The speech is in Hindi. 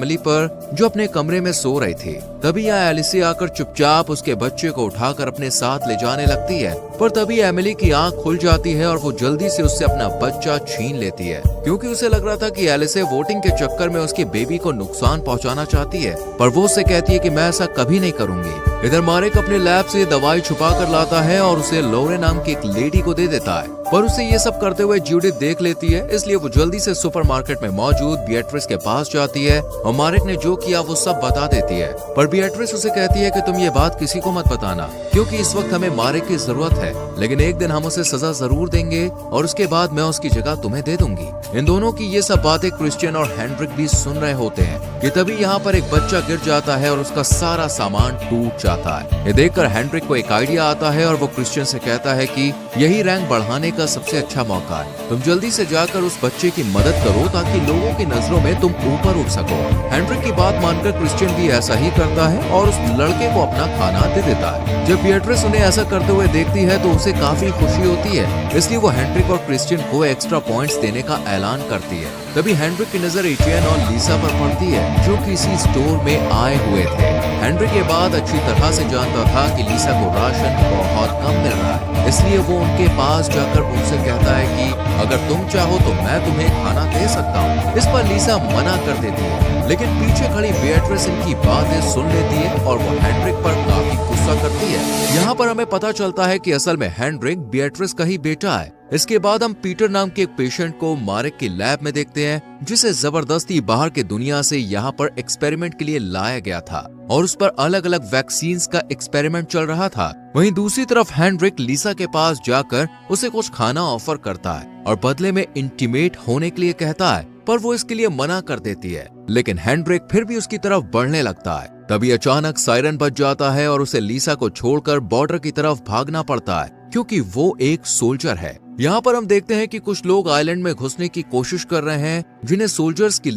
एमिली पर, जो अपने कमरे में सो रही थी। तभी यहाँ एलिसी आकर चुपचाप उसके बच्चे को उठाकर अपने साथ ले जाने लगती है, पर तभी एमिली की आंख खुल जाती है और वो जल्दी से उससे अपना बच्चा छीन लेती है, क्योंकि उसे लग रहा था कि एलिसी वोटिंग के चक्कर में उसकी बेबी को नुकसान पहुंचाना चाहती है। पर वो उससे कहती है कि मैं ऐसा कभी नहीं करूंगी। इधर मारेक अपने लैब से दवाई छुपा कर लाता है और उसे लोरे नाम की एक लेडी को दे देता है, पर उसे ये सब करते हुए जूडिथ देख लेती है, इसलिए वो जल्दी से सुपरमार्केट में मौजूद बिएट्रिस के पास जाती है और मारेक ने जो किया वो सब बता देती है। पर बिएट्रिस उसे कहती है कि तुम ये बात किसी को मत बताना, क्योंकि इस वक्त हमें मारेक की जरूरत है, लेकिन एक दिन हम उसे सजा जरूर देंगे और उसके बाद मैं उसकी जगह तुम्हें दे दूंगी। इन दोनों की ये सब बातें क्रिश्चियन और हेनरिक भी सुन रहे होते हैं कि तभी यहाँ पर एक बच्चा गिर जाता है और उसका सारा सामान टूट जाता है। ये देखकर हेनरिक को एक आइडिया आता है और वो क्रिश्चियन से कहता है कि यही रैंक बढ़ाने का सबसे अच्छा मौका है, तुम जल्दी से जाकर उस बच्चे की मदद करो ताकि लोगों की नजरों में तुम ऊपर उठ सको। हेनरिक की बात मानकर क्रिश्चियन भी ऐसा ही करता है और उस लड़के को अपना खाना दे देता है। जब बिएट्रिस उन्हें ऐसा करते हुए देखती है तो उसे काफी खुशी होती है, इसलिए वो हेनरिक और क्रिश्चियन को एक्स्ट्रा पॉइंट्स देने का ऐलान करती है। तभी हेनरिक की नजर एटियन और लीसा पर पड़ती है, जो किसी स्टोर में आए हुए थे। हेनरिक ये बात अच्छी तरह से जानता था कि लीसा को राशन बहुत कम मिल रहा है, इसलिए वो उनके पास जाकर उनसे कहता है कि अगर तुम चाहो तो मैं तुम्हें खाना दे सकता हूँ। इस पर लीसा मना कर देती है, लेकिन पीछे खड़ी बिएट्रिस इनकी बातें सुन लेती है और वो हेनरिक पर काफी गुस्सा करती है। यहाँ पर हमें पता चलता है कि असल में हेनरिक बिएट्रिस का ही बेटा है। इसके बाद हम पीटर नाम के एक पेशेंट को मारेक की लैब में देखते हैं, जिसे जबरदस्ती बाहर के दुनिया से यहाँ पर एक्सपेरिमेंट के लिए लाया गया था और उस पर अलग अलग वैक्सीन्स का एक्सपेरिमेंट चल रहा था। वहीं दूसरी तरफ हेनरिक लीसा के पास जाकर उसे कुछ खाना ऑफर करता है और बदले में इंटीमेट होने के लिए कहता है, पर वो इसके लिए मना कर देती है। लेकिन हेनरिक फिर भी उसकी तरफ बढ़ने लगता है। तभी अचानक सायरन बज जाता है और उसे लीसा को छोड़कर बॉर्डर की तरफ भागना पड़ता है, क्योंकि वो एक सोल्जर है। यहाँ पर हम देखते हैं कि कुछ लोग आइलैंड में घुसने की कोशिश कर रहे हैं, जिन्हें सोल्जर्स की